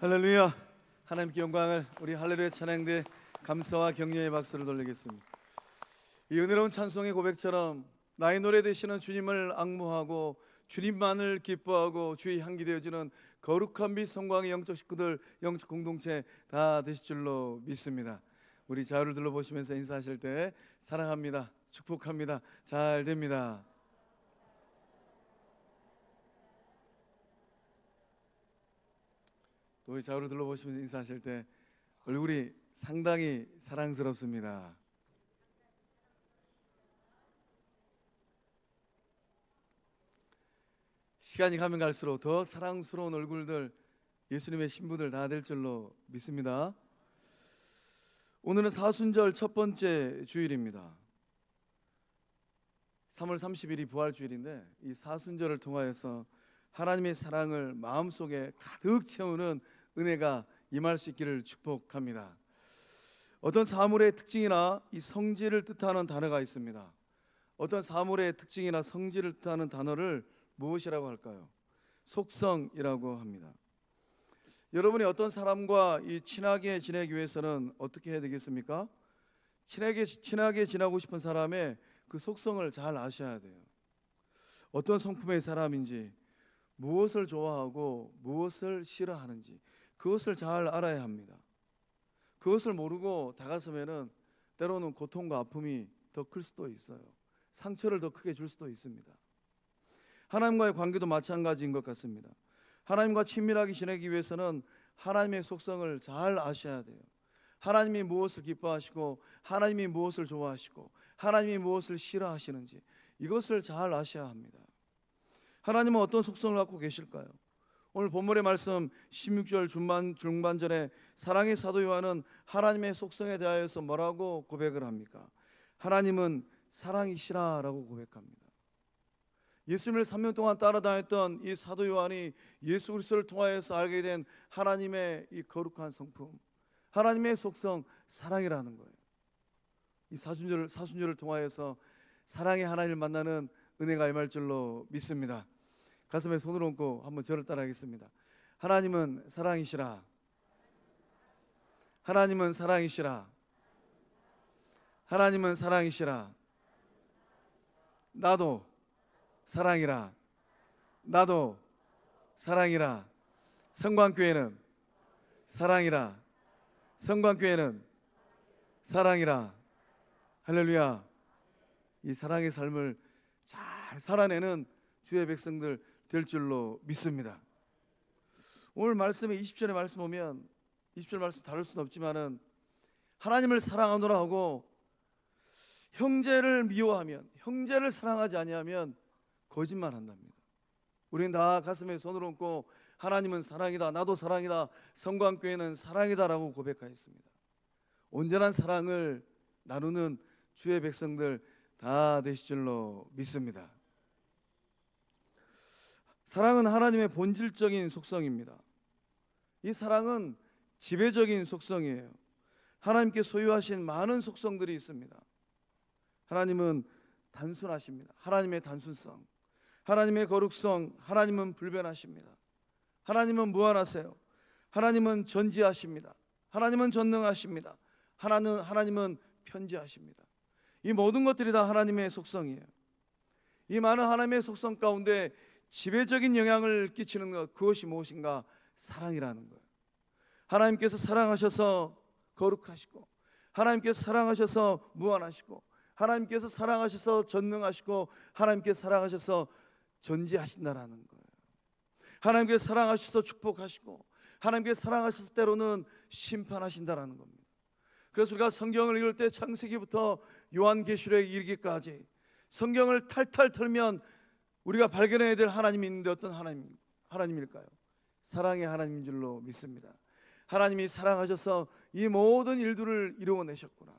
할렐루야. 하나님께 영광을. 우리 할렐루야 찬양대 감사와 격려의 박수를 돌리겠습니다. 이 은혜로운 찬송의 고백처럼 나의 노래 되시는 주님을 앙모하고 주님만을 기뻐하고 주의 향기 되어지는 거룩한 빛 성광의 영적 식구들, 영적 공동체 다 되실 줄로 믿습니다. 우리 자유를 둘러보시면서 인사하실 때 사랑합니다, 축복합니다, 잘 됩니다. 또 우리 자유를 둘러보시면서 인사하실 때 얼굴이 상당히 사랑스럽습니다. 시간이 가면 갈수록 더 사랑스러운 얼굴들, 예수님의 신부들 다 될 줄로 믿습니다. 오늘은 사순절 첫 번째 주일입니다. 3월 30일이 부활주일인데 이 사순절을 통하여서 하나님의 사랑을 마음속에 가득 채우는 은혜가 임할 수 있기를 축복합니다. 어떤 사물의 특징이나 이 성질을 뜻하는 단어가 있습니다. 어떤 사물의 특징이나 성질을 뜻하는 단어를 무엇이라고 할까요? 속성이라고 합니다. 여러분이 어떤 사람과 이 친하게 지내기 위해서는 어떻게 해야 되겠습니까? 친하게 지내고 싶은 사람의 그 속성을 잘 아셔야 돼요. 어떤 성품의 사람인지, 무엇을 좋아하고 무엇을 싫어하는지 그것을 잘 알아야 합니다. 그것을 모르고 다가서면은 때로는 고통과 아픔이 더 클 수도 있어요. 상처를 더 크게 줄 수도 있습니다. 하나님과의 관계도 마찬가지인 것 같습니다. 하나님과 친밀하게 지내기 위해서는 하나님의 속성을 잘 아셔야 돼요. 하나님이 무엇을 기뻐하시고 하나님이 무엇을 좋아하시고 하나님이 무엇을 싫어하시는지 이것을 잘 아셔야 합니다. 하나님은 어떤 속성을 갖고 계실까요? 오늘 본문의 말씀 16절 중반절에 사랑의 사도 요한은 하나님의 속성에 대하여서 뭐라고 고백을 합니까? 하나님은 사랑이시라 라고 고백합니다. 예수님을 3년 동안 따라다녔던 이 사도 요한이 예수 그리스도를 통하여서 알게 된 하나님의 이 거룩한 성품, 하나님의 속성, 사랑이라는 거예요. 이 사순절을 통하여서 사랑의 하나님을 만나는 은혜가 임할 줄로 믿습니다. 가슴에 손을 얹고 한번 저를 따라하겠습니다. 하나님은 사랑이시라. 하나님은 사랑이시라. 하나님은 사랑이시라. 나도 사랑이라. 나도 사랑이라. 성광교회는 사랑이라. 성광교회는 사랑이라. 할렐루야. 이 사랑의 삶을 잘 살아내는 주의 백성들 될 줄로 믿습니다. 오늘 말씀에 20절의 말씀 보면 20절 말씀 다룰 수는 없지만은 하나님을 사랑하노라 하고 형제를 미워하면, 형제를 사랑하지 아니하면 거짓말한답니다. 우리는 다 가슴에 손을 얹고 하나님은 사랑이다, 나도 사랑이다, 성광교회는 사랑이다라고 고백하였습니다. 온전한 사랑을 나누는 주의 백성들 다 되실 줄로 믿습니다. 사랑은 하나님의 본질적인 속성입니다. 이 사랑은 지배적인 속성이에요. 하나님께 소유하신 많은 속성들이 있습니다. 하나님은 단순하십니다. 하나님의 단순성, 하나님의 거룩성, 하나님은 불변하십니다. 하나님은 무한하세요. 하나님은 전지하십니다. 하나님은 전능하십니다. 하나님은 편지하십니다. 이 모든 것들이 다 하나님의 속성이에요. 이 많은 하나님의 속성 가운데 지배적인 영향을 끼치는 것, 그것이 무엇인가? 사랑이라는 거예요. 하나님께서 사랑하셔서 거룩하시고, 하나님께서 사랑하셔서 무한하시고, 하나님께서 사랑하셔서 전능하시고, 하나님께서 사랑하셔서 전지하신다라는 거예요. 하나님께서 사랑하셔서 축복하시고, 하나님께서 사랑하셔서 때로는 심판하신다라는 겁니다. 그래서 우리가 성경을 읽을 때 창세기부터 요한계시록에 이르기까지 성경을 탈탈 털면 우리가 발견해야 될 하나님이 있는데 어떤 하나님일까요? 사랑의 하나님인 줄로 믿습니다. 하나님이 사랑하셔서 이 모든 일들을 이루어내셨구나.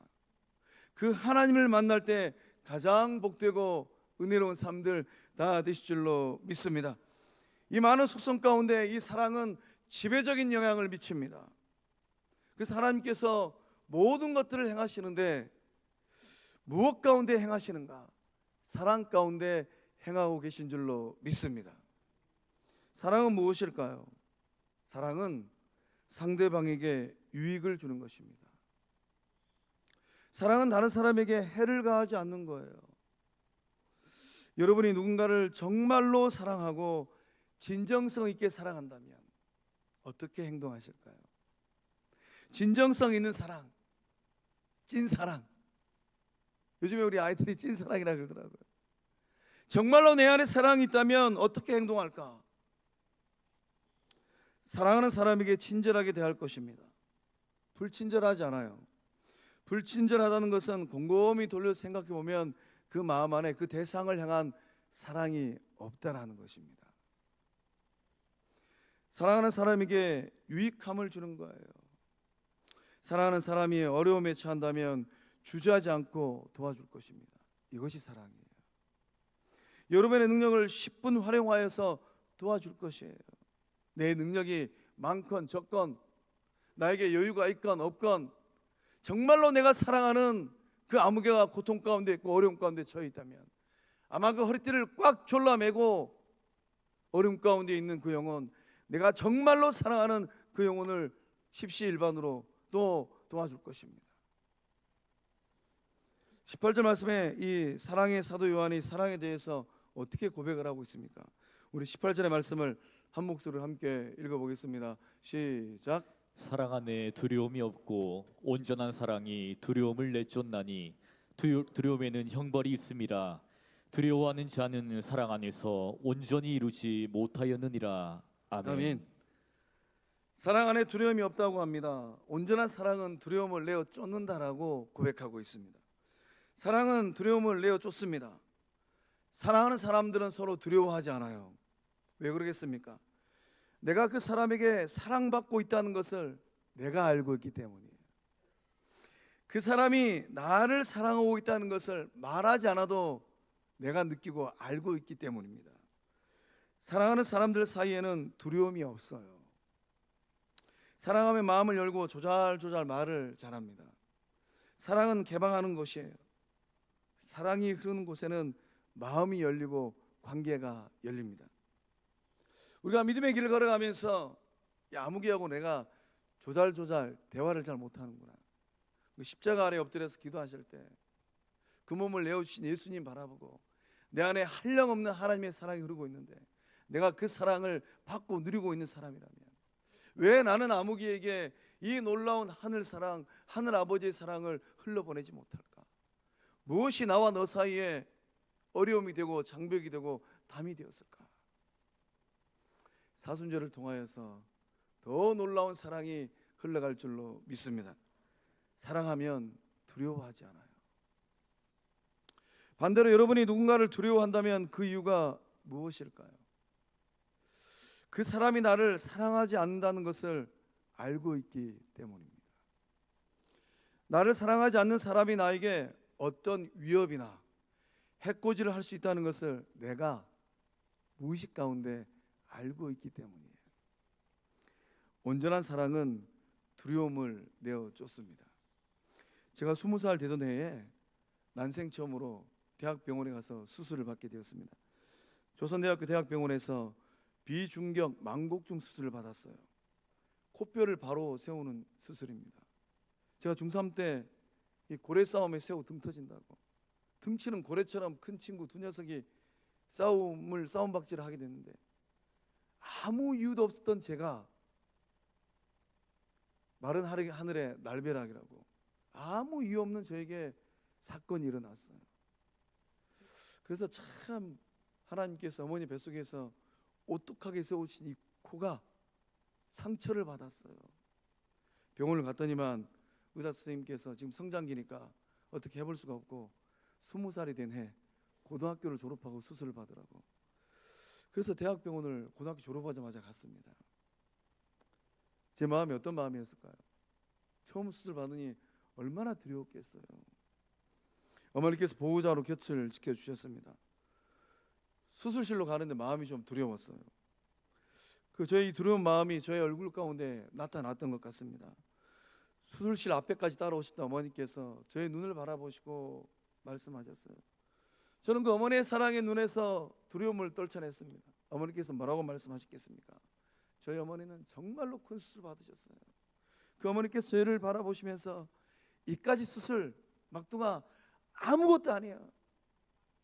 그 하나님을 만날 때 가장 복되고 은혜로운 삶들 다 되실 줄로 믿습니다. 이 많은 속성 가운데 이 사랑은 지배적인 영향을 미칩니다. 그래서 하나님께서 모든 것들을 행하시는데 무엇 가운데 행하시는가? 사랑 가운데 행하고 계신 줄로 믿습니다. 사랑은 무엇일까요? 사랑은 상대방에게 유익을 주는 것입니다. 사랑은 다른 사람에게 해를 가하지 않는 거예요. 여러분이 누군가를 정말로 사랑하고 진정성 있게 사랑한다면 어떻게 행동하실까요? 진정성 있는 사랑, 찐사랑. 요즘에 우리 아이들이 찐사랑이라 그러더라고요. 정말로 내 안에 사랑이 있다면 어떻게 행동할까? 사랑하는 사람에게 친절하게 대할 것입니다. 불친절하지 않아요. 불친절하다는 것은 곰곰이 돌려서 생각해 보면 그 마음 안에 그 대상을 향한 사랑이 없다라는 것입니다. 사랑하는 사람에게 유익함을 주는 거예요. 사랑하는 사람이 어려움에 처한다면 주저하지 않고 도와줄 것입니다. 이것이 사랑이에요. 여러분의 능력을 10분 활용하여서 도와줄 것이에요. 내 능력이 많건 적건, 나에게 여유가 있건 없건, 정말로 내가 사랑하는 그 아무개가 고통 가운데 있고 어려움 가운데 처해 있다면 아마 그 허리띠를 꽉 졸라매고 어려움 가운데 있는 그 영혼, 내가 정말로 사랑하는 그 영혼을 십시일반으로 또 도와줄 것입니다. 18절 말씀에 이 사랑의 사도 요한이 사랑에 대해서 어떻게 고백을 하고 있습니까? 우리 18절의 말씀을 한 목소리로 함께 읽어보겠습니다. 시작. 사랑 안에 두려움이 없고 온전한 사랑이 두려움을 내쫓나니 두려움에는 형벌이 있음이라. 두려워하는 자는 사랑 안에서 온전히 이루지 못하였느니라. 아멘. 아멘. 사랑 안에 두려움이 없다고 합니다. 온전한 사랑은 두려움을 내어 쫓는다라고 고백하고 있습니다. 사랑은 두려움을 내어 쫓습니다. 사랑하는 사람들은 서로 두려워하지 않아요. 왜 그러겠습니까? 내가 그 사람에게 사랑받고 있다는 것을 내가 알고 있기 때문이에요. 그 사람이 나를 사랑하고 있다는 것을 말하지 않아도 내가 느끼고 알고 있기 때문입니다. 사랑하는 사람들 사이에는 두려움이 없어요. 사랑하면 마음을 열고 조잘조잘 말을 잘합니다. 사랑은 개방하는 것이에요. 사랑이 흐르는 곳에는 마음이 열리고 관계가 열립니다. 우리가 믿음의 길을 걸어가면서 아무개하고 내가 조잘조잘 대화를 잘 못하는구나. 십자가 아래 엎드려서 기도하실 때 그 몸을 내어주신 예수님 바라보고 내 안에 한량없는 하나님의 사랑이 흐르고 있는데 내가 그 사랑을 받고 누리고 있는 사람이라면 왜 나는 아무개에게 이 놀라운 하늘 사랑, 하늘 아버지의 사랑을 흘러보내지 못할까? 무엇이 나와 너 사이에 어려움이 되고 장벽이 되고 담이 되었을까? 사순절을 통하여서 더 놀라운 사랑이 흘러갈 줄로 믿습니다. 사랑하면 두려워하지 않아요. 반대로 여러분이 누군가를 두려워한다면 그 이유가 무엇일까요? 그 사람이 나를 사랑하지 않는다는 것을 알고 있기 때문입니다. 나를 사랑하지 않는 사람이 나에게 어떤 위협이나 해코지를 할 수 있다는 것을 내가 무의식 가운데 알고 있기 때문이에요. 온전한 사랑은 두려움을 내어 쫓습니다. 제가 20살 되던 해에 난생 처음으로 대학병원에 가서 수술을 받게 되었습니다. 조선대학교 대학병원에서 비중격 망곡증 수술을 받았어요. 코뼈를 바로 세우는 수술입니다. 제가 중3 때 이 고래 싸움에 새우 등 터진다고 등치는 고래처럼 큰 친구 두 녀석이 싸움박질을 하게 됐는데 아무 이유도 없었던 제가 마른 하늘의 날벼락이라고 아무 이유 없는 저에게 사건이 일어났어요. 그래서 참 하나님께서 어머니 뱃속에서 오뚝하게 세우신 이 코가 상처를 받았어요. 병원을 갔더니만 의사 선생님께서 지금 성장기니까 어떻게 해볼 수가 없고 20살이 된 해 고등학교를 졸업하고 수술을 받으라고. 그래서 대학병원을 고등학교 졸업하자마자 갔습니다. 제 마음이 어떤 마음이었을까요? 처음 수술 받으니 얼마나 두려웠겠어요. 어머니께서 보호자로 곁을 지켜주셨습니다. 수술실로 가는데 마음이 좀 두려웠어요. 저의 두려운 마음이 저의 얼굴 가운데 나타났던 것 같습니다. 수술실 앞에까지 따라오셨던 어머니께서 저의 눈을 바라보시고 말씀하셨어요. 저는 그 어머니의 사랑의 눈에서 두려움을 떨쳐냈습니다. 어머니께서 뭐라고 말씀하셨겠습니까? 저희 어머니는 정말로 큰 수술 받으셨어요. 그 어머니께서 저희를 바라보시면서 이까지 수술 막둥아 아무것도 아니야.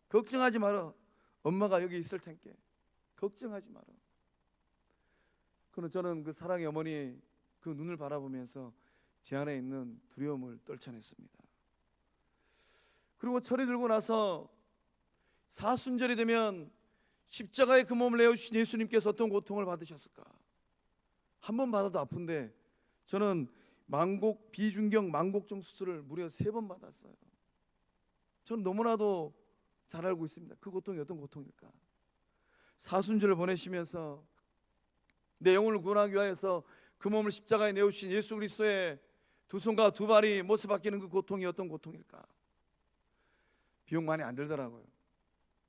걱정하지 마라. 엄마가 여기 있을 텐께. 걱정하지 마라. 그러나 저는 그 사랑의 어머니 그 눈을 바라보면서 제 안에 있는 두려움을 떨쳐냈습니다. 그리고 철이 들고 나서 사순절이 되면 십자가에 그 몸을 내어주신 예수님께서 어떤 고통을 받으셨을까? 한 번 받아도 아픈데 저는 비중경 망곡종 수술을 무려 3번 받았어요. 저는 너무나도 잘 알고 있습니다. 그 고통이 어떤 고통일까? 사순절을 보내시면서 내 영혼을 구원하기 위하여서 그 몸을 십자가에 내어주신 예수 그리스도의 두 손과 두 발이 못에 박히는 그 고통이 어떤 고통일까? 비용 많이 안 들더라고요.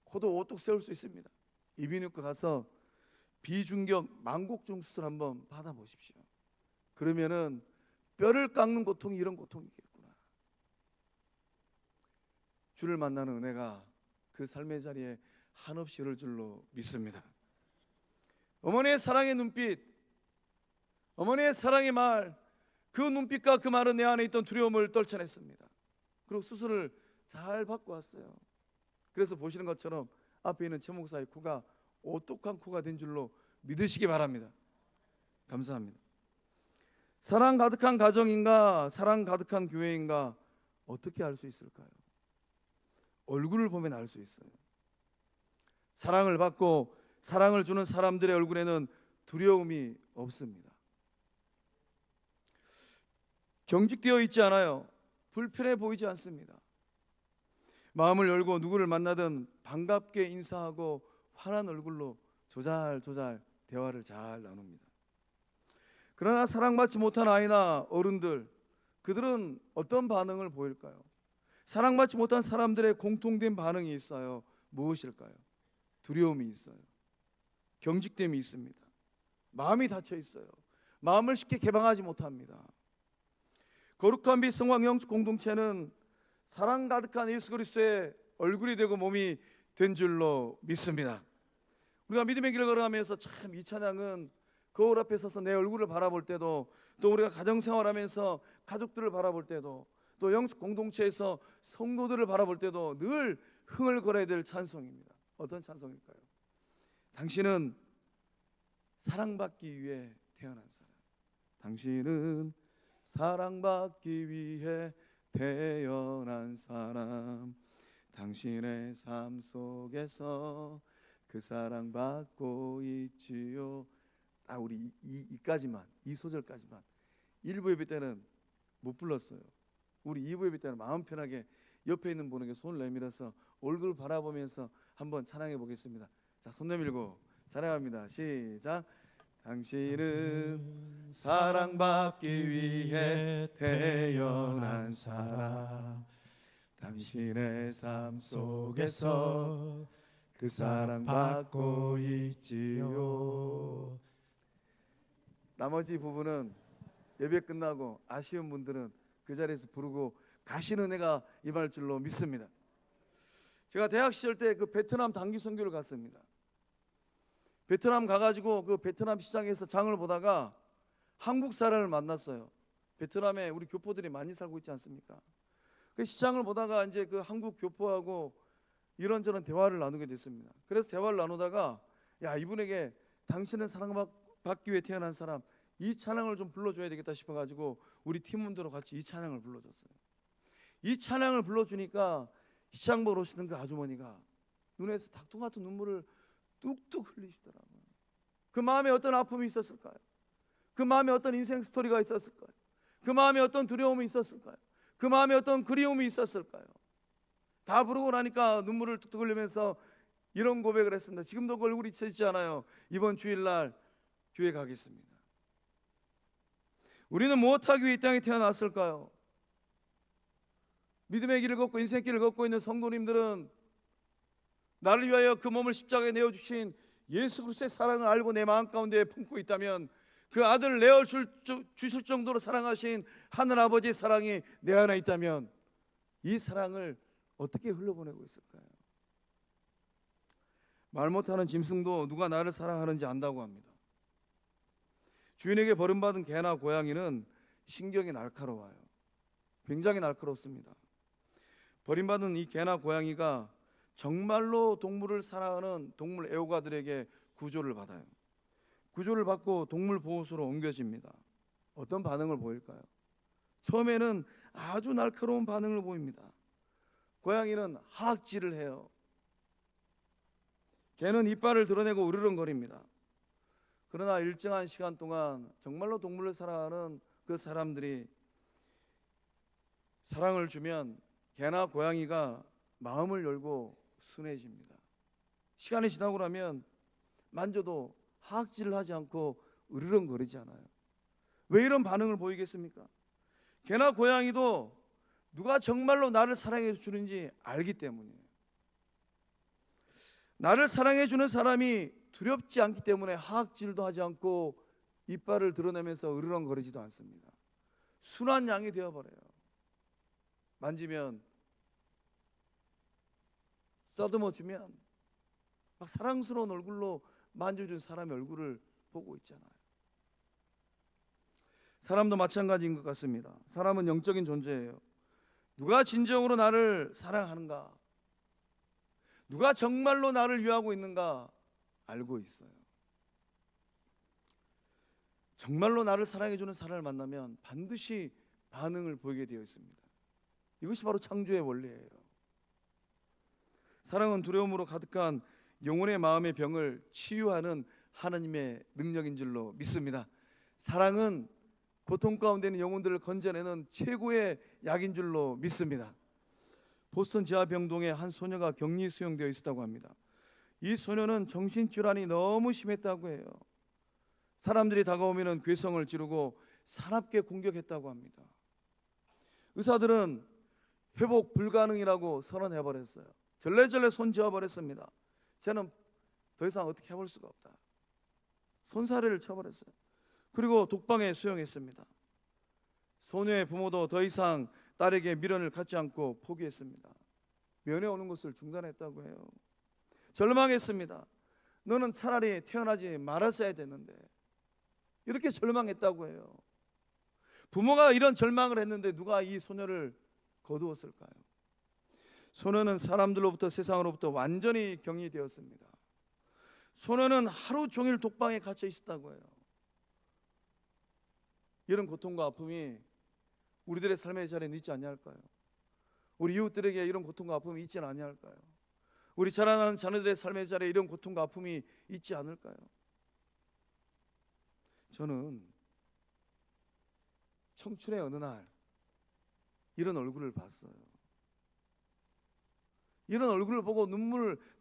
코도 오뚝 세울 수 있습니다. 이비인후과 가서 비중격 망곡종 수술 한번 받아보십시오. 그러면은 뼈를 깎는 고통이 이런 고통이겠구나. 주를 만나는 은혜가 그 삶의 자리에 한없이 이룰 줄로 믿습니다. 어머니의 사랑의 눈빛, 어머니의 사랑의 말, 그 눈빛과 그 말은 내 안에 있던 두려움을 떨쳐냈습니다. 그리고 수술을 잘 받고 왔어요. 그래서 보시는 것처럼 앞에 있는 최 목사의 코가 오똑한 코가 된 줄로 믿으시기 바랍니다. 감사합니다. 사랑 가득한 가정인가, 사랑 가득한 교회인가, 어떻게 알 수 있을까요? 얼굴을 보면 알 수 있어요. 사랑을 받고 사랑을 주는 사람들의 얼굴에는 두려움이 없습니다. 경직되어 있지 않아요. 불편해 보이지 않습니다. 마음을 열고 누구를 만나든 반갑게 인사하고 환한 얼굴로 조잘조잘 대화를 잘 나눕니다. 그러나 사랑받지 못한 아이나 어른들, 그들은 어떤 반응을 보일까요? 사랑받지 못한 사람들의 공통된 반응이 있어요. 무엇일까요? 두려움이 있어요. 경직됨이 있습니다. 마음이 닫혀 있어요. 마음을 쉽게 개방하지 못합니다. 거룩한 빛 성황영 공동체는 사랑 가득한 예수 그리스도의 얼굴이 되고 몸이 된 줄로 믿습니다. 우리가 믿음의 길을 걸어가면서 참 이 찬양은 거울 앞에 서서 내 얼굴을 바라볼 때도, 또 우리가 가정생활하면서 가족들을 바라볼 때도, 또 영적 공동체에서 성도들을 바라볼 때도 늘 흥얼거려야 될 찬송입니다. 어떤 찬송일까요? 당신은 사랑받기 위해 태어난 사람. 당신은 사랑받기 위해 태어난 사람. 당신의 삶 속에서 그 사랑받고 있지요. 딱 우리 이까지만, 이 소절까지만 1부 예배 때는 못 불렀어요. 우리 2부 예배 때는 마음 편하게 옆에 있는 분에게 손을 내밀어서 얼굴 바라보면서 한번 찬양해 보겠습니다. 자, 손 내밀고 찬양합니다. 시작. 당신은 사랑받기 위해 태어난 사람. 당신의 삶 속에서 그 사랑받고 있지요. 나머지 부분은 예배 끝나고 아쉬운 분들은 그 자리에서 부르고 가시는 은혜가 임할 줄로 믿습니다. 제가 대학 시절 때 그 베트남 단기 선교를 갔습니다. 베트남 가가지고 그 베트남 시장에서 장을 보다가 한국 사람을 만났어요. 베트남에 우리 교포들이 많이 살고 있지 않습니까? 그 시장을 보다가 이제 그 한국 교포하고 이런저런 대화를 나누게 됐습니다. 그래서 대화를 나누다가 야, 이분에게 당신은 사랑받기 위해 태어난 사람, 이 찬양을 좀 불러줘야 되겠다 싶어가지고 우리 팀원들과 같이 이 찬양을 불러줬어요. 이 찬양을 불러주니까 시장 보러 오시는 그 아주머니가 눈에서 닭똥 같은 눈물을 뚝뚝 흘리시더라고요. 그 마음에 어떤 아픔이 있었을까요? 그 마음에 어떤 인생 스토리가 있었을까요? 그 마음에 어떤 두려움이 있었을까요? 그 마음에 어떤 그리움이 있었을까요? 다 부르고 나니까 눈물을 뚝뚝 흘리면서 이런 고백을 했습니다. 지금도 그 얼굴이 잊혀지지 않아요. 이번 주일날 교회 가겠습니다. 우리는 무엇하기 위해 이 땅에 태어났을까요? 믿음의 길을 걷고 인생길을 걷고 있는 성도님들은 나를 위하여 그 몸을 십자가에 내어주신 예수 그리스도의 사랑을 알고 내 마음 가운데 품고 있다면, 그 아들을 내어주실 정도로 사랑하신 하늘아버지의 사랑이 내 안에 있다면 이 사랑을 어떻게 흘러보내고 있을까요? 말 못하는 짐승도 누가 나를 사랑하는지 안다고 합니다. 주인에게 버림받은 개나 고양이는 신경이 날카로워요. 굉장히 날카롭습니다. 버림받은 이 개나 고양이가 정말로 동물을 사랑하는 동물 애호가들에게 구조를 받아요. 구조를 받고 동물 보호소로 옮겨집니다. 어떤 반응을 보일까요? 처음에는 아주 날카로운 반응을 보입니다. 고양이는 하악질을 해요. 개는 이빨을 드러내고 으르렁거립니다. 그러나 일정한 시간 동안 정말로 동물을 사랑하는 그 사람들이 사랑을 주면 개나 고양이가 마음을 열고 순해집니다. 시간이 지나고 나면 만져도 하악질을 하지 않고 으르렁거리지 않아요. 왜 이런 반응을 보이겠습니까? 개나 고양이도 누가 정말로 나를 사랑해 주는지 알기 때문이에요. 나를 사랑해 주는 사람이 두렵지 않기 때문에 하악질도 하지 않고 이빨을 드러내면서 으르렁거리지도 않습니다. 순한 양이 되어버려요. 만지면 쓰다듬어 주면 막 사랑스러운 얼굴로 만져준 사람의 얼굴을 보고 있잖아요. 사람도 마찬가지인 것 같습니다. 사람은 영적인 존재예요. 누가 진정으로 나를 사랑하는가, 누가 정말로 나를 위하고 있는가 알고 있어요. 정말로 나를 사랑해주는 사람을 만나면 반드시 반응을 보이게 되어 있습니다. 이것이 바로 창조의 원리예요. 사랑은 두려움으로 가득한 영혼의 마음의 병을 치유하는 하나님의 능력인 줄로 믿습니다. 사랑은 고통 가운데 있는 영혼들을 건져내는 최고의 약인 줄로 믿습니다. 보스턴 지하병동에 한 소녀가 격리 수용되어 있었다고 합니다. 이 소녀는 정신질환이 너무 심했다고 해요. 사람들이 다가오면 괴성을 지르고 사납게 공격했다고 합니다. 의사들은 회복 불가능이라고 선언해버렸어요. 절레절레 손지어버렸습니다. 쟤는 더 이상 어떻게 해볼 수가 없다. 손사래를 쳐버렸어요. 그리고 독방에 수용했습니다. 소녀의 부모도 더 이상 딸에게 미련을 갖지 않고 포기했습니다. 면회 오는 것을 중단했다고 해요. 절망했습니다. 너는 차라리 태어나지 말았어야 됐는데, 이렇게 절망했다고 해요. 부모가 이런 절망을 했는데 누가 이 소녀를 거두었을까요? 소녀는 사람들로부터, 세상으로부터 완전히 격리되었습니다. 소녀는 하루 종일 독방에 갇혀 있었다고 해요. 이런 고통과 아픔이 우리들의 삶의 자리에 있지 아니할까요? 우리 이웃들에게 이런 고통과 아픔이 있지 아니할까요? 우리 자라나는 자녀들의 삶의 자리에 이런 고통과 아픔이 있지 않을까요? 저는 청춘의 어느 날 이런 얼굴을 봤어요. 이런 얼굴을 보고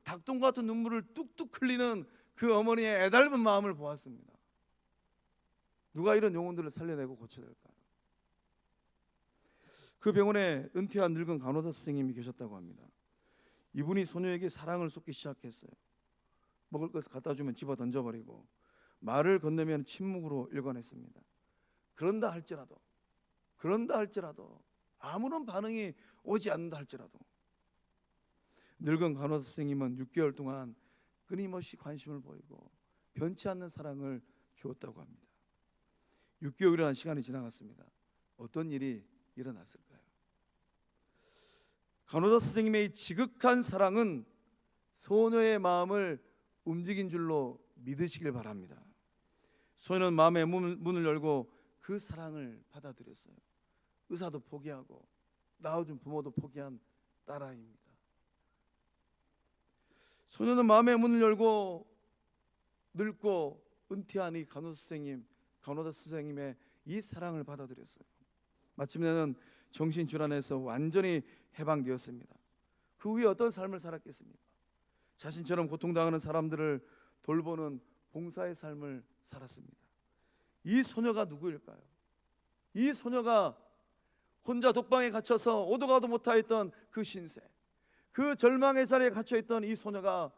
닭똥 같은 눈물을 뚝뚝 흘리는 그 어머니의 애달픈 마음을 보았습니다. 누가 이런 영혼들을 살려내고 고쳐야 될까요? 그 병원에 은퇴한 늙은 간호사 선생님이 계셨다고 합니다. 이분이 소녀에게 사랑을 쏟기 시작했어요. 먹을 것을 갖다 주면 집어 던져버리고, 말을 건네면 침묵으로 일관했습니다. 그런다 할지라도 아무런 반응이 오지 않는다 할지라도 늙은 간호사 선생님은 6개월 동안 끊임없이 관심을 보이고 변치 않는 사랑을 주었다고 합니다. 6개월이라는 시간이 지나갔습니다. 어떤 일이 일어났을까요? 간호사 선생님의 지극한 사랑은 소녀의 마음을 움직인 줄로 믿으시길 바랍니다. 소녀는 마음의 문을 열고 그 사랑을 받아들였어요. 의사도 포기하고 낳아준 부모도 포기한 딸아이입니다. 소녀는 마음의 문을 열고 늙고 은퇴한 이 간호사 선생님의 이 사랑을 받아들였어요. 마침내는 정신질환에서 완전히 해방되었습니다. 그 후에 어떤 삶을 살았겠습니까? 자신처럼 고통당하는 사람들을 돌보는 봉사의 삶을 살았습니다. 이 소녀가 누구일까요? 이 소녀가 혼자 독방에 갇혀서 오도 가도 못하였던 그 신세, 그 절망의 자리에 갇혀있던 이 소녀가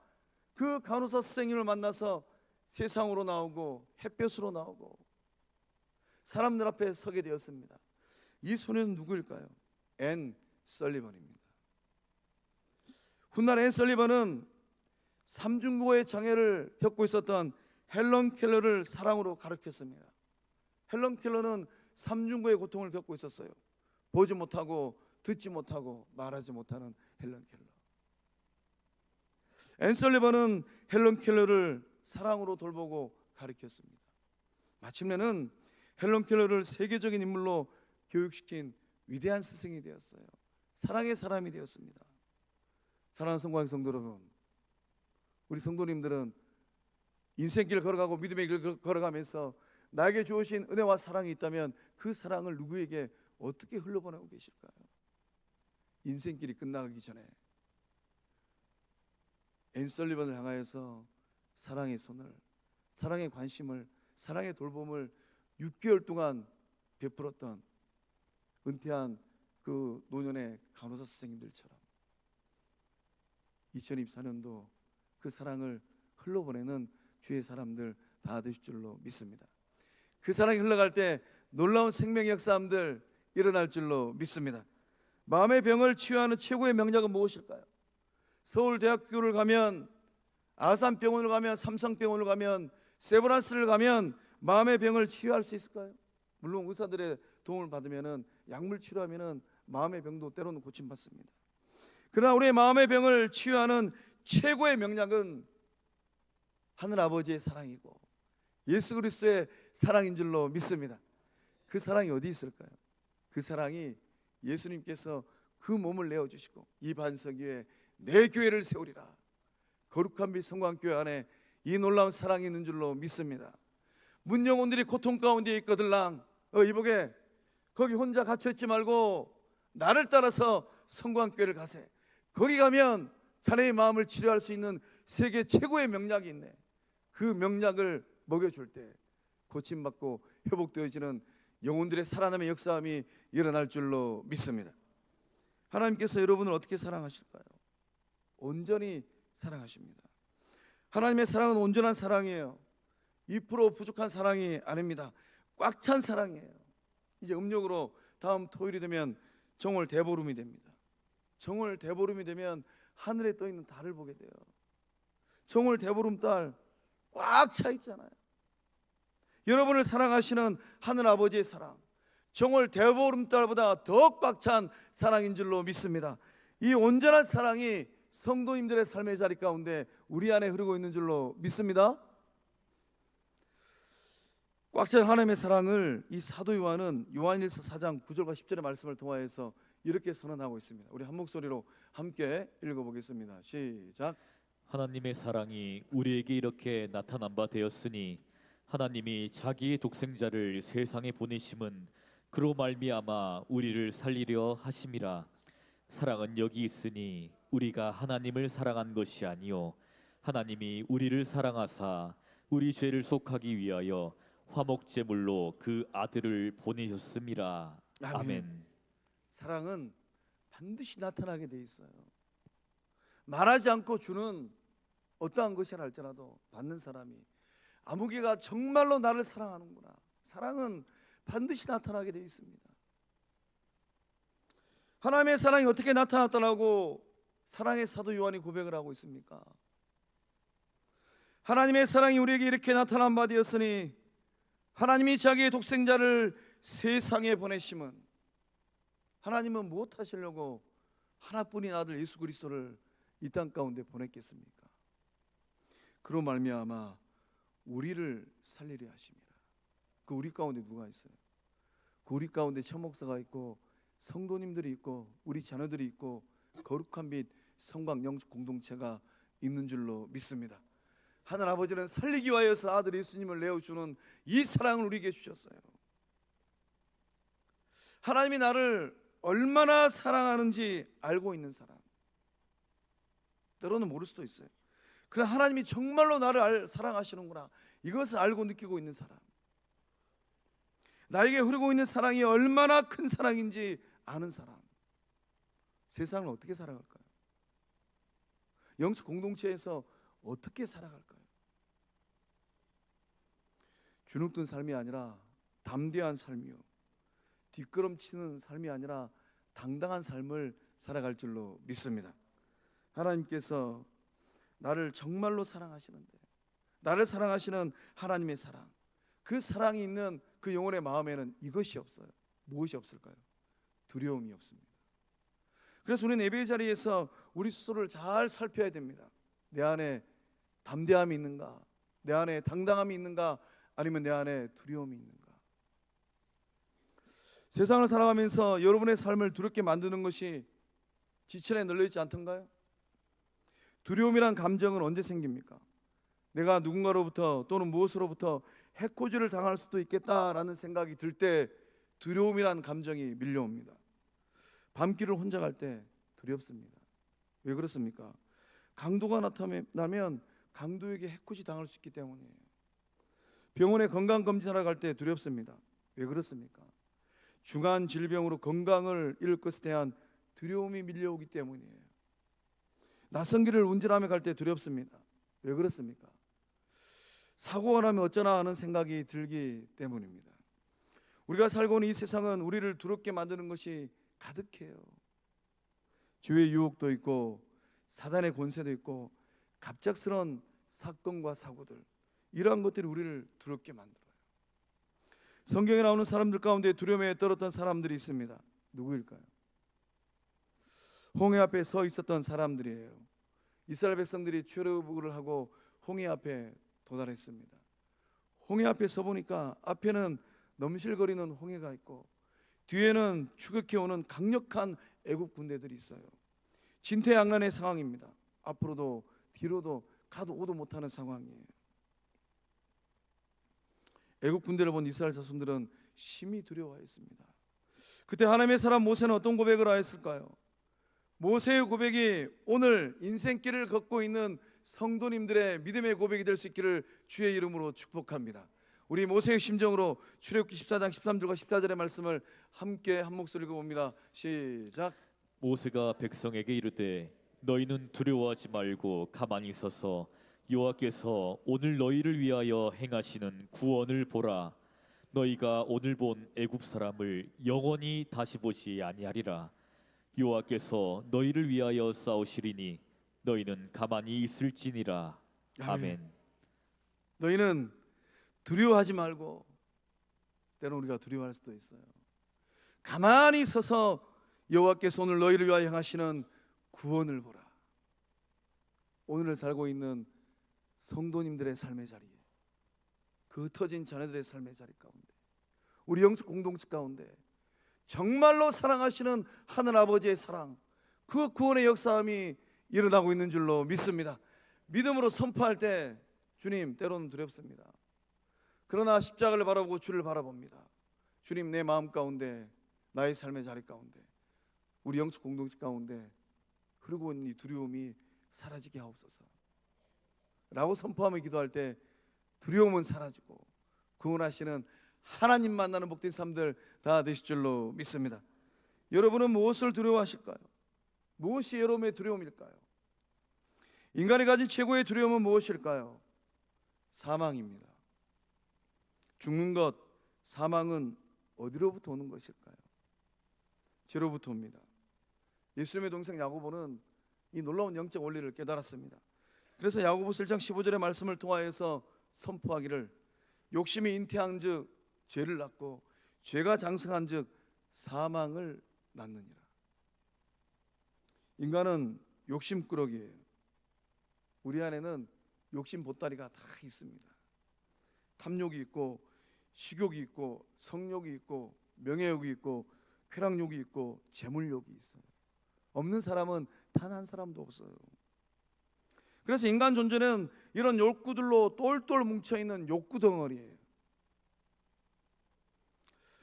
그 간호사 선생님을 만나서 세상으로 나오고 햇볕으로 나오고 사람들 앞에 서게 되었습니다. 이 소녀는 누구일까요? 앤 설리번입니다. 훗날 앤 설리번은 삼중고의 장애를 겪고 있었던 헬런 켈러를 사랑으로 가르쳤습니다. 헬런 켈러는 삼중고의 고통을 겪고 있었어요. 보지 못하고 듣지 못하고 말하지 못하는 헬런 켈러. 앤 설리번은 헬런 켈러를 사랑으로 돌보고 가르쳤습니다. 마침내는 헬런 켈러를 세계적인 인물로 교육시킨 위대한 스승이 되었어요. 사랑의 사람이 되었습니다. 사랑하는 성광 성도 여러분, 우리 성도님들은 인생길 걸어가고 믿음의 길 걸어가면서 나에게 주어진 은혜와 사랑이 있다면 그 사랑을 누구에게 어떻게 흘려보내고 계실까요? 인생길이 끝나기 전에 앤 설리번을 향하여서 사랑의 손을, 사랑의 관심을, 사랑의 돌봄을 6개월 동안 베풀었던 은퇴한 그 노년의 간호사 선생님들처럼 2024년도 그 사랑을 흘러보내는 주의 사람들 다 되실 줄로 믿습니다. 그 사랑이 흘러갈 때 놀라운 생명의 역사함들 일어날 줄로 믿습니다. 마음의 병을 치유하는 최고의 명약은 무엇일까요? 서울대학교를 가면, 아산병원을 가면, 삼성병원을 가면, 세브란스를 가면 마음의 병을 치유할 수 있을까요? 물론 의사들의 도움을 받으면 약물 치료하면 마음의 병도 때로는 고침받습니다. 그러나 우리의 마음의 병을 치유하는 최고의 명약은 하늘 아버지의 사랑이고 예수 그리스도의 사랑인 줄로 믿습니다. 그 사랑이 어디 있을까요? 그 사랑이 예수님께서 그 몸을 내어주시고 이 반석 위에 내 교회를 세우리라, 거룩한 빛 성광교회 안에 이 놀라운 사랑이 있는 줄로 믿습니다. 문영혼들이 고통 가운데 있거들랑 이보게 거기 혼자 갇혀있지 말고 나를 따라서 성광교회를 가세. 거기 가면 자네의 마음을 치료할 수 있는 세계 최고의 명약이 있네. 그 명약을 먹여줄 때 고침받고 회복되어지는 영혼들의 살아남의 역사함이 일어날 줄로 믿습니다. 하나님께서 여러분을 어떻게 사랑하실까요? 온전히 사랑하십니다. 하나님의 사랑은 온전한 사랑이에요. 2% 부족한 사랑이 아닙니다. 꽉 찬 사랑이에요. 이제 음력으로 다음 토요일이 되면 정월 대보름이 됩니다. 정월 대보름이 되면 하늘에 떠 있는 달을 보게 돼요. 정월 대보름달 꽉 차 있잖아요. 여러분을 사랑하시는 하늘 아버지의 사랑, 정월 대보름달보다 더 꽉 찬 사랑인 줄로 믿습니다. 이 온전한 사랑이 성도님들의 삶의 자리 가운데 우리 안에 흐르고 있는 줄로 믿습니다. 꽉 찬 하나님의 사랑을 이 사도 요한은 요한일서 4장 9절과 10절의 말씀을 통하여서 이렇게 선언하고 있습니다. 우리 한 목소리로 함께 읽어보겠습니다. 시작. 하나님의 사랑이 우리에게 이렇게 나타난 바 되었으니 하나님이 자기의 독생자를 세상에 보내심은 그로 말미암아 우리를 살리려 하심이라. 사랑은 여기 있으니 우리가 하나님을 사랑한 것이 아니요 하나님이 우리를 사랑하사 우리 죄를 속하기 위하여 화목제물로 그 아들을 보내셨음이라. 아멘. 사랑은 반드시 나타나게 돼 있어요. 말하지 않고 주는 어떠한 것이라 할지라도 받는 사람이 아무개가 정말로 나를 사랑하는구나, 사랑은 반드시 나타나게 돼 있습니다. 하나님의 사랑이 어떻게 나타났다라고 사랑의 사도 요한이 고백을 하고 있습니까? 하나님의 사랑이 우리에게 이렇게 나타난 바 되었으니 하나님이 자기의 독생자를 세상에 보내심은, 하나님은 무엇 하시려고 하나뿐인 아들 예수 그리스도를 이 땅 가운데 보냈겠습니까? 그로 말미암아 우리를 살리려 하십니다. 그 우리 가운데 누가 있어요? 그 우리 가운데 천목사가 있고 성도님들이 있고 우리 자녀들이 있고 거룩한 빛 성광 영적 공동체가 있는 줄로 믿습니다. 하늘 아버지는 살리기 위하여서 아들 예수님을 내어주는 이 사랑을 우리에게 주셨어요. 하나님이 나를 얼마나 사랑하는지 알고 있는 사람, 때로는 모를 수도 있어요. 그러나 하나님이 정말로 나를 사랑하시는구나, 이것을 알고 느끼고 있는 사람, 나에게 흐르고 있는 사랑이 얼마나 큰 사랑인지 아는 사람, 세상을 어떻게 살아갈까요? 영적 공동체에서 어떻게 살아갈까요? 주눅든 삶이 아니라 담대한 삶이요, 뒷걸음치는 삶이 아니라 당당한 삶을 살아갈 줄로 믿습니다. 하나님께서 나를 정말로 사랑하시는데, 나를 사랑하시는 하나님의 사랑, 그 사랑이 있는 그 영혼의 마음에는 이것이 없어요. 무엇이 없을까요? 두려움이 없습니다. 그래서 우리는 예배의 자리에서 우리 스스로를 잘 살펴야 됩니다. 내 안에 담대함이 있는가? 내 안에 당당함이 있는가? 아니면 내 안에 두려움이 있는가? 세상을 살아가면서 여러분의 삶을 두렵게 만드는 것이 지천에 널려있지 않던가요? 두려움이란 감정은 언제 생깁니까? 내가 누군가로부터 또는 무엇으로부터 해코지를 당할 수도 있겠다라는 생각이 들 때 두려움이란 감정이 밀려옵니다. 밤길을 혼자 갈 때 두렵습니다. 왜 그렇습니까? 강도가 나타나면 강도에게 해코지 당할 수 있기 때문이에요. 병원에 건강검진하러 갈 때 두렵습니다. 왜 그렇습니까? 중한 질병으로 건강을 잃을 것에 대한 두려움이 밀려오기 때문이에요. 낯선 길을 운전하며 갈 때 두렵습니다. 왜 그렇습니까? 사고가 나면 어쩌나 하는 생각이 들기 때문입니다. 우리가 살고 있는 이 세상은 우리를 두렵게 만드는 것이 가득해요. 죄의 유혹도 있고 사단의 권세도 있고 갑작스러운 사건과 사고들, 이러한 것들이 우리를 두렵게 만들어요. 성경에 나오는 사람들 가운데 두려움에 떨었던 사람들이 있습니다. 누구일까요? 홍해 앞에 서 있었던 사람들이에요. 이스라엘 백성들이 출애굽을 하고 홍해 앞에 도달했습니다. 홍해 앞에 서 보니까 앞에는 넘실거리는 홍해가 있고 뒤에는 추격해오는 강력한 애굽 군대들이 있어요. 진퇴양난의 상황입니다. 앞으로도 뒤로도 가도 오도 못하는 상황이에요. 애굽 군대를 본 이스라엘 자손들은 심히 두려워했습니다. 그때 하나님의 사람 모세는 어떤 고백을 하였을까요? 모세의 고백이 오늘 인생길을 걷고 있는 성도님들의 믿음의 고백이 될 수 있기를 주의 이름으로 축복합니다. 우리 모세의 심정으로 출애굽기 14장 13절과 14절의 말씀을 함께 한 목소리 읽어봅니다. 시작. 모세가 백성에게 이르되 너희는 두려워하지 말고 가만히 서서 여호와께서 오늘 너희를 위하여 행하시는 구원을 보라. 너희가 오늘 본 애굽 사람을 영원히 다시 보지 아니하리라. 여호와께서 너희를 위하여 싸우시리니 너희는 가만히 있을지니라. 아멘. 너희는 두려워하지 말고, 때로는 우리가 두려워할 수도 있어요. 가만히 서서 여호와께서 오늘 너희를 위하여 행하시는 구원을 보라. 오늘을 살고 있는 성도님들의 삶의 자리에, 그 흩어진 자녀들의 삶의 자리 가운데, 우리 영적 공동체 가운데 정말로 사랑하시는 하늘 아버지의 사랑, 그 구원의 역사함이 일어나고 있는 줄로 믿습니다. 믿음으로 선포할 때 주님, 때로는 두렵습니다. 그러나 십자가를 바라보고 주를 바라봅니다. 주님, 내 마음 가운데, 나의 삶의 자리 가운데, 우리 영적 공동체 가운데 흐르고 있는 이 두려움이 사라지게 하옵소서 라고 선포하며 기도할 때 두려움은 사라지고 구원하시는 하나님 만나는 복된 삶들 다 되실 줄로 믿습니다. 여러분은 무엇을 두려워하실까요? 무엇이 여러분의 두려움일까요? 인간이 가진 최고의 두려움은 무엇일까요? 사망입니다. 죽는 것, 사망은 어디로부터 오는 것일까요? 죄로부터 옵니다. 예수님의 동생 야고보는 이 놀라운 영적 원리를 깨달았습니다. 그래서 야고보서 1장 15절의 말씀을 통하여서 선포하기를 욕심이 잉태한즉 죄를 낳고 죄가 장성한즉 사망을 낳느니라. 인간은 욕심꾸러기예요. 우리 안에는 욕심 보따리가 다 있습니다. 탐욕이 있고 식욕이 있고 성욕이 있고 명예욕이 있고 쾌락욕이 있고 재물욕이 있어요. 없는 사람은 단 한 사람도 없어요. 그래서 인간 존재는 이런 욕구들로 똘똘 뭉쳐있는 욕구 덩어리예요.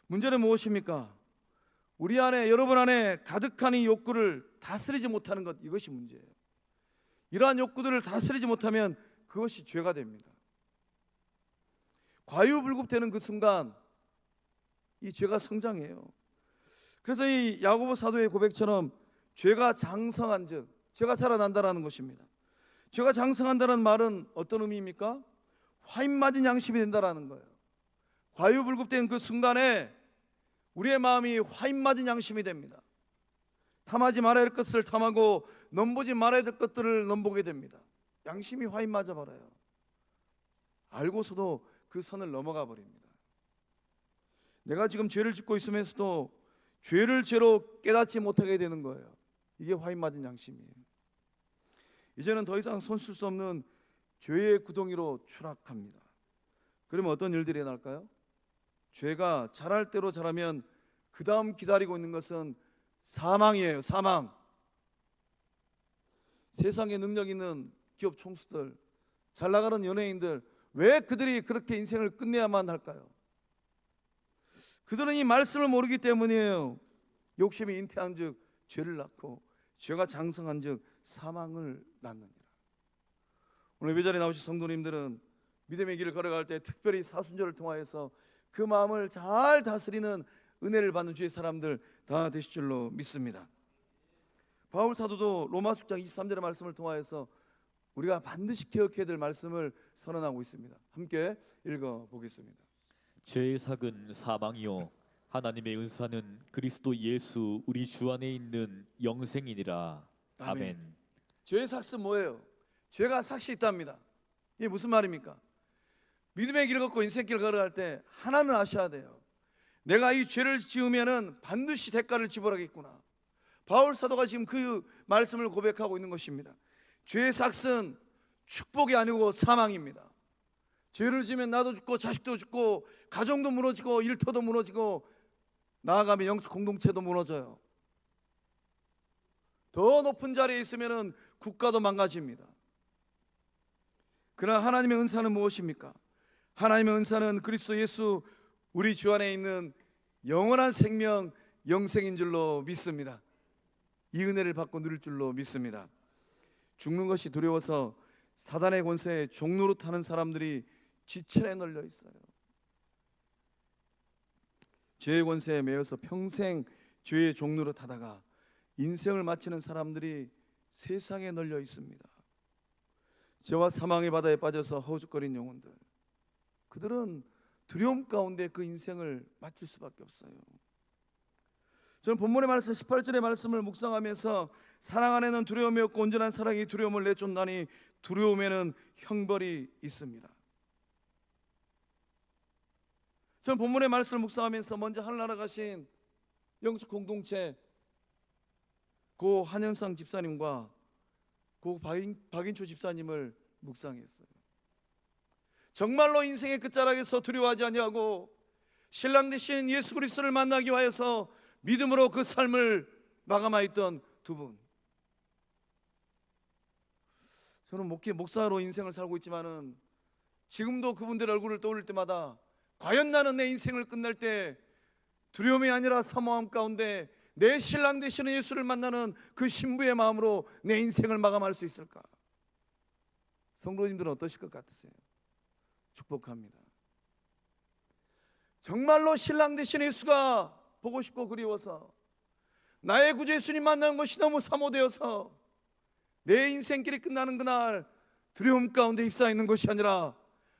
문제는 무엇입니까? 우리 안에, 여러분 안에 가득한 이 욕구를 다스리지 못하는 것, 이것이 문제예요. 이러한 욕구들을 다스리지 못하면 그것이 죄가 됩니다. 과유불급되는 그 순간 이 죄가 성장해요. 그래서 이 야고보 사도의 고백처럼 죄가 장성한즉, 죄가 자라난다라는 것입니다. 죄가 장성한다는 말은 어떤 의미입니까? 화인 맞은 양심이 된다라는 거예요. 과유불급된 그 순간에 우리의 마음이 화인 맞은 양심이 됩니다. 탐하지 말아야 할 것을 탐하고 넘보지 말아야 될 것들을 넘보게 됩니다. 양심이 화인 맞아 버려요. 알고서도 그 선을 넘어가 버립니다. 내가 지금 죄를 짓고 있으면서도 죄를 죄로 깨닫지 못하게 되는 거예요. 이게 화인 맞은 양심이에요. 이제는 더 이상 손쓸 수 없는 죄의 구덩이로 추락합니다. 그러면 어떤 일들이 일어날까요? 죄가 자랄 대로 자라면 그 다음 기다리고 있는 것은 사망이에요. 사망. 세상에 능력 있는 기업 총수들, 잘 나가는 연예인들, 왜 그들이 그렇게 인생을 끝내야만 할까요? 그들은 이 말씀을 모르기 때문이에요. 욕심이 잉태한 즉 죄를 낳고, 죄가 장성한 즉 사망을 낳느니라. 오늘 예배 자리에 나오신 성도님들은 믿음의 길을 걸어갈 때 특별히 사순절을 통하여서 그 마음을 잘 다스리는 은혜를 받는 주의 사람들 다 되실 줄로 믿습니다. 바울 사도도 로마서 6장 23절의 말씀을 통하여서 우리가 반드시 기억해야 될 말씀을 선언하고 있습니다. 함께 읽어보겠습니다. 죄의 삭은 사망이요 하나님의 은사는 그리스도 예수 우리 주 안에 있는 영생이니라. 아멘. 죄의 삭은 뭐예요? 죄가 삭이 있답니다. 이게 무슨 말입니까? 믿음의 길을 걷고 인생길을 걸어갈 때 하나는 아셔야 돼요. 내가 이 죄를 지으면은 반드시 대가를 지불하겠구나. 바울 사도가 지금 그 말씀을 고백하고 있는 것입니다. 죄의 삭은 축복이 아니고 사망입니다. 죄를 지면 나도 죽고 자식도 죽고 가정도 무너지고 일터도 무너지고 나아가면 영적 공동체도 무너져요. 더 높은 자리에 있으면 국가도 망가집니다. 그러나 하나님의 은사는 무엇입니까? 하나님의 은사는 그리스도 예수 우리 주 안에 있는 영원한 생명 영생인 줄로 믿습니다. 이 은혜를 받고 누릴 줄로 믿습니다. 죽는 것이 두려워서 사단의 권세에 종로로 타는 사람들이 지천에 널려 있어요. 죄의 권세에 매여서 평생 죄의 종로로 타다가 인생을 마치는 사람들이 세상에 널려 있습니다. 죄와 사망의 바다에 빠져서 허우적거린 영혼들, 그들은 두려움 가운데 그 인생을 마칠 수밖에 없어요. 저는 본문의 말씀 18절의 말씀을 묵상하면서 사랑 안에는 두려움이 없고 온전한 사랑이 두려움을 내쫓나니 두려움에는 형벌이 있습니다. 저는 본문의 말씀을 묵상하면서 먼저 하늘나라 가신 영적 공동체 고 한현상 집사님과 고 박인초 집사님을 묵상했어요. 정말로 인생의 끝자락에서 두려워하지 아니하고 신랑 되신 예수 그리스도를 만나기 위하여서 믿음으로 그 삶을 마감하였던 두 분. 저는 목사로 인생을 살고 있지만은 지금도 그분들 얼굴을 떠올릴 때마다 과연 나는 내 인생을 끝낼 때 두려움이 아니라 사모함 가운데 내 신랑 되시는 예수를 만나는 그 신부의 마음으로 내 인생을 마감할 수 있을까? 성도님들은 어떠실 것 같으세요? 축복합니다. 정말로 신랑 되신 예수가 보고 싶고 그리워서 나의 구주 예수님 만나는 것이 너무 사모되어서 내 인생길이 끝나는 그날 두려움 가운데 휩싸여 있는 것이 아니라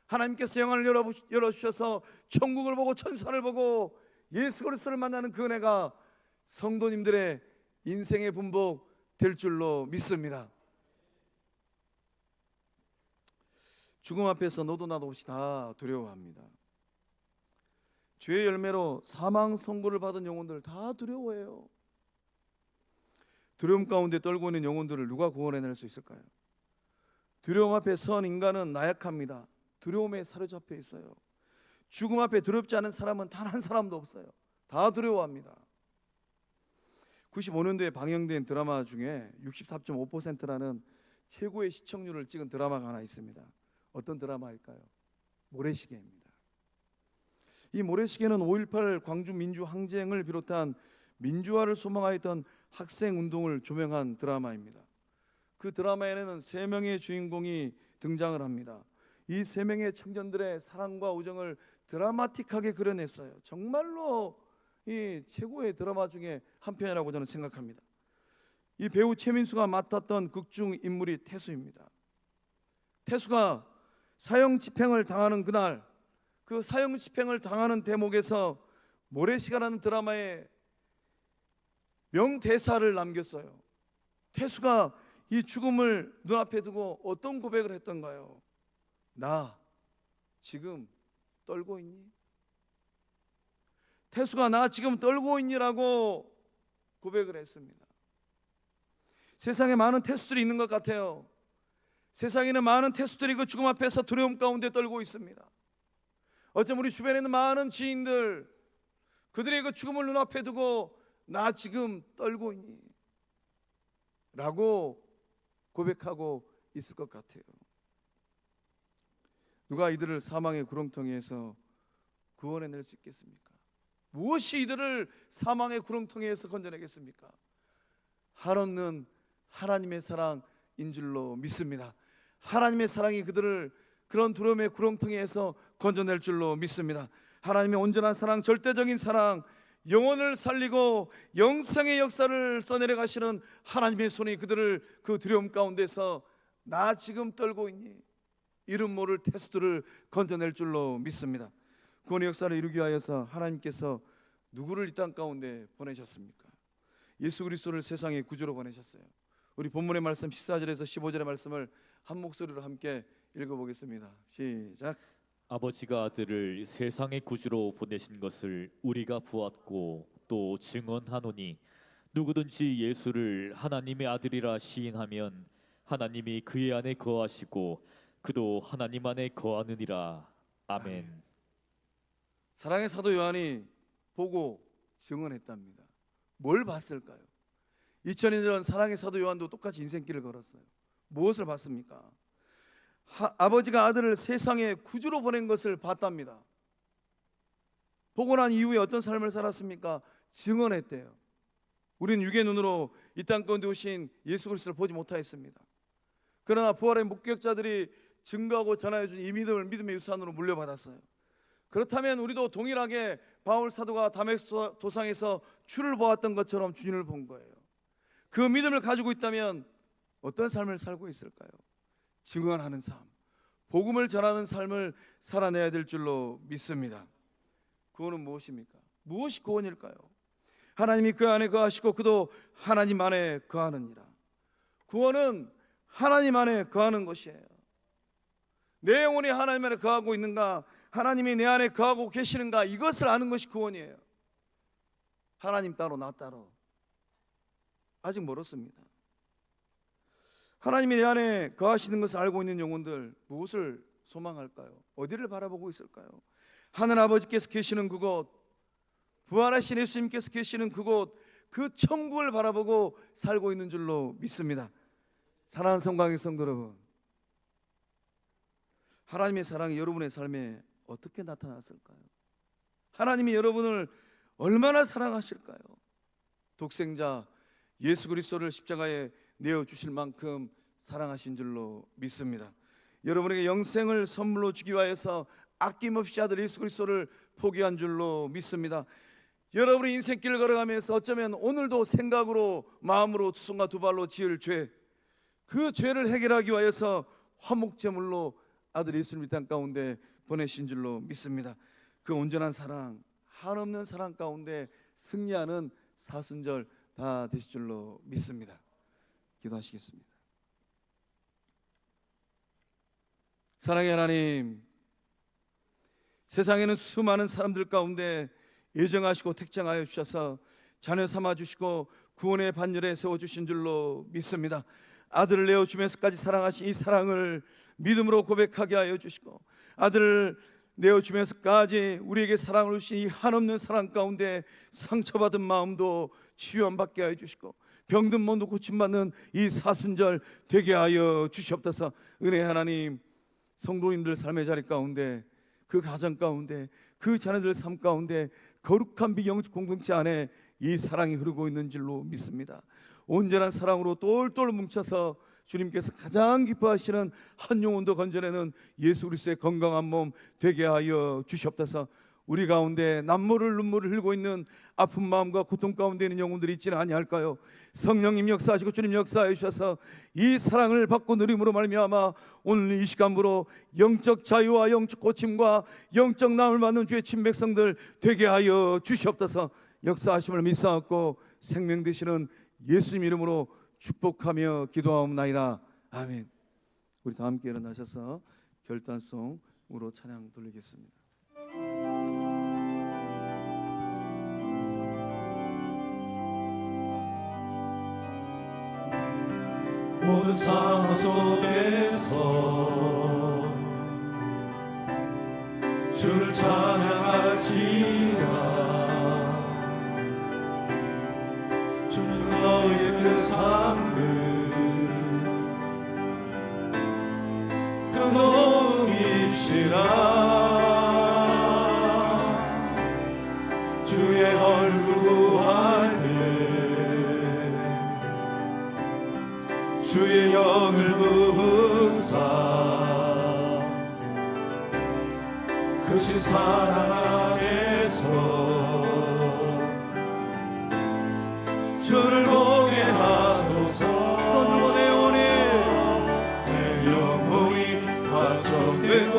하나님께서 영안을 열어주셔서 천국을 보고 천사를 보고 예수 그리스도를 만나는 그 은혜가 성도님들의 인생의 분복 될 줄로 믿습니다. 죽음 앞에서 너도 나도 없이 다 두려워합니다. 죄의 열매로 사망 선고를 받은 영혼들 다 두려워해요. 두려움 가운데 떨고 있는 영혼들을 누가 구원해낼 수 있을까요? 두려움 앞에 선 인간은 나약합니다. 두려움에 사로잡혀 있어요. 죽음 앞에 두렵지 않은 사람은 단 한 사람도 없어요. 다 두려워합니다. 95년도에 방영된 드라마 중에 64.5%라는 최고의 시청률을 찍은 드라마가 하나 있습니다. 어떤 드라마일까요? 모래시계입니다. 이 모래시계는 5.18 광주 민주항쟁을 비롯한 민주화를 소망하였던 학생운동을 조명한 드라마입니다. 그 드라마에는 3명의 주인공이 등장을 합니다. 이 3명의 청년들의 사랑과 우정을 드라마틱하게 그려냈어요. 정말로 이 최고의 드라마 중에 한 편이라고 저는 생각합니다. 이 배우 최민수가 맡았던 극중 인물이 태수입니다. 태수가 사형집행을 당하는 그날, 그 사형집행을 당하는 대목에서 모래시계라는 드라마에 명대사를 남겼어요. 태수가 이 죽음을 눈앞에 두고 어떤 고백을 했던가요? 나 지금 떨고 있니? 태수가 나 지금 떨고 있니라고 고백을 했습니다. 세상에 많은 태수들이 있는 것 같아요. 세상에는 많은 태수들이 그 죽음 앞에서 두려움 가운데 떨고 있습니다. 어쩌면 우리 주변에 있는 많은 지인들, 그들의 그 죽음을 눈앞에 두고 나 지금 떨고 있니? 라고 고백하고 있을 것 같아요. 누가 이들을 사망의 구렁텅이에서 구원해낼 수 있겠습니까? 무엇이 이들을 사망의 구렁텅이에서 건져내겠습니까? 한없는 하나님의 사랑인 줄로 믿습니다. 하나님의 사랑이 그들을 그런 두려움의 구렁텅이에서 건져낼 줄로 믿습니다. 하나님의 온전한 사랑, 절대적인 사랑, 영혼을 살리고 영생의 역사를 써내려 가시는 하나님의 손이 그들을 그 두려움 가운데서 나 지금 떨고 있니? 이름 모를 태수들을 건져낼 줄로 믿습니다. 구원의 역사를 이루기 위하여서 하나님께서 누구를 이 땅 가운데 보내셨습니까? 예수 그리스도를 세상의 구주로 보내셨어요. 우리 본문의 말씀 14절에서 15절의 말씀을 한 목소리로 함께 읽어보겠습니다. 시작. 아버지가 아들을 세상의 구주로 보내신 것을 우리가 보았고 또 증언하노니 누구든지 예수를 하나님의 아들이라 시인하면 하나님이 그의 안에 거하시고 그도 하나님 안에 거하느니라. 아멘. 사랑의 사도 요한이 보고 증언했답니다. 뭘 봤을까요? 2000년 전 사랑의 사도 요한도 똑같이 인생길을 걸었어요. 무엇을 봤습니까? 아버지가 아들을 세상에 구주로 보낸 것을 봤답니다. 보고 난 이후에 어떤 삶을 살았습니까? 증언했대요. 우리는 육의 눈으로 이 땅 가운데 오신 예수 그리스도를 보지 못하였습니다. 그러나 부활의 목격자들이 증거하고 전하여준 이 믿음을 믿음의 유산으로 물려받았어요. 그렇다면 우리도 동일하게 바울 사도가 다메섹 도상에서 주를 보았던 것처럼 주님을 본 거예요. 그 믿음을 가지고 있다면 어떤 삶을 살고 있을까요? 증언하는 삶, 복음을 전하는 삶을 살아내야 될 줄로 믿습니다. 구원은 무엇입니까? 무엇이 구원일까요? 하나님이 그 안에 거하시고 그도 하나님 안에 거하느니라. 구원은 하나님 안에 거하는 것이에요. 내 영혼이 하나님 안에 거하고 있는가, 하나님이 내 안에 거하고 계시는가, 이것을 아는 것이 구원이에요. 하나님 따로 나 따로 아직 멀었습니다. 하나님이 내 안에 거하시는 것을 알고 있는 영혼들, 무엇을 소망할까요? 어디를 바라보고 있을까요? 하늘 아버지께서 계시는 그곳, 부활하신 예수님께서 계시는 그곳, 그 천국을 바라보고 살고 있는 줄로 믿습니다. 사랑하는 성광의 성도 여러분, 하나님의 사랑이 여러분의 삶에 어떻게 나타났을까요? 하나님이 여러분을 얼마나 사랑하실까요? 독생자 예수 그리스도를 십자가에 내어주실 만큼 사랑하신 줄로 믿습니다. 여러분에게 영생을 선물로 주기 위하여서 아낌없이 아들 예수 그리스도를 포기한 줄로 믿습니다. 여러분의 인생길을 걸어가면서 어쩌면 오늘도 생각으로 마음으로 두 손과 두 발로 지을 죄, 그 죄를 해결하기 위하여서 화목제물로 아들 예수님을 이 땅 가운데 보내신 줄로 믿습니다. 그 온전한 사랑, 한없는 사랑 가운데 승리하는 사순절 다 되실 줄로 믿습니다. 기도하시겠습니다. 사랑의 하나님, 세상에는 수많은 사람들 가운데 예정하시고 택정하여 주셔서 자녀 삼아 주시고 구원의 반열에 세워주신 줄로 믿습니다. 아들을 내어주면서까지 사랑하신 이 사랑을 믿음으로 고백하게 하여 주시고, 아들을 내어주면서까지 우리에게 사랑을 주신 이 한없는 사랑 가운데 상처받은 마음도 치유받게 하여 주시고, 병든 몸도 고침받는 이 사순절 되게 하여 주시옵소서. 은혜 하나님, 성도님들 삶의 자리 가운데, 그 가정 가운데, 그 자녀들 삶 가운데 거룩한 비영적 공동체 안에 이 사랑이 흐르고 있는 줄로 믿습니다. 온전한 사랑으로 똘똘 뭉쳐서 주님께서 가장 기뻐하시는 한 영혼도 건져내는 예수 그리스도의 건강한 몸 되게 하여 주시옵소서. 우리 가운데 남모를 눈물을 흘리고 있는 아픈 마음과 고통 가운데 있는 영혼들이 있지는 아니할까요? 성령님 역사하시고 주님 역사해 주셔서 이 사랑을 받고 누림으로 말미암아 오늘 이 시간으로 영적 자유와 영적 고침과 영적 나음을 받는 주의 친백성들 되게 하여 주시옵소서. 역사하심을 믿사옵고 생명 되시는 예수님 이름으로 축복하며 기도하옵나이다. 아멘. 우리 다 함께 일어나셔서 결단송으로 찬양 돌리겠습니다. 모든 상황 속에서 주를 찬양할지라. 주는 너희의 그 삶들 그 노음이시라. 주의 얼굴 구할 때 주의 영을 부으사 그신 사랑 안에서 주를 보게 하소서. 손으로 내 영혼이 확정되고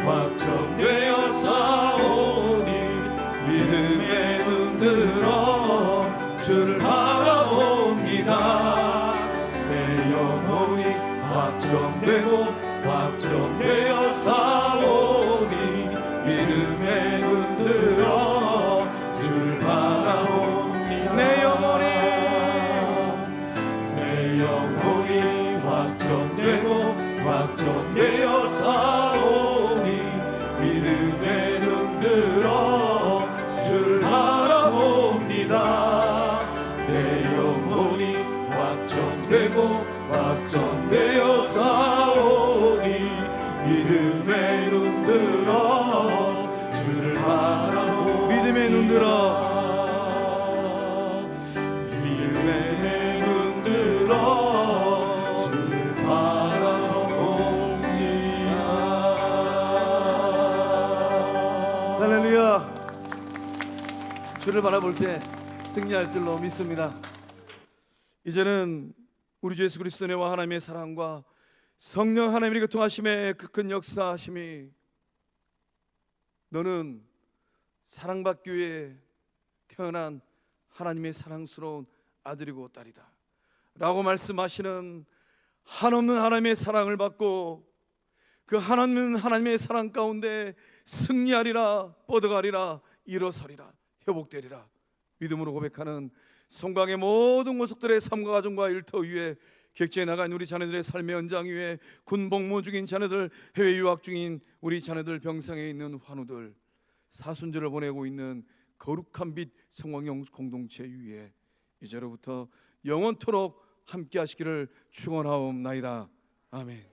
확정되어 싸우니 믿음에 눈들어 주를 바라봅니다. 내 영혼이 확정되고 확정되어 싸우니 믿음에 눈들어 주를 바라봅니다. 내 영혼이 확정되고 확정되어 싸우니 믿음에 눈들어 주를 바라봅니다. 내 영혼이 확정되고 확정되어 싸우니 믿음에 눈들어 주를 바라봅니다. 믿음에 눈들어 믿음에 눈들어 주를 바라봅니다. 할렐루야. 주를 바라볼 때 승리할 줄로 믿습니다. 이제는 우리 주 예수 그리스도의 은혜와 하나님의 사랑과 성령 하나님의 교통하심의 그 큰 역사하심이 너는 사랑받기 위해 태어난 하나님의 사랑스러운 아들이고 딸이다 라고 말씀하시는 한없는 하나님의 사랑을 받고 그 한없는 하나님의 사랑 가운데 승리하리라, 뻗어가리라, 일어서리라, 회복되리라 믿음으로 고백하는 성광의 모든 모습들의 삶과 가정과 일터 위에 객지에 나간 우리 자녀들의 삶의 연장 위에 군 복무 중인 자녀들, 해외 유학 중인 우리 자녀들, 병상에 있는 환우들, 사순절을 보내고 있는 거룩한 빛 성광영 공동체 위에 이제로부터 영원토록 함께 하시기를 축원하옵나이다. 아멘.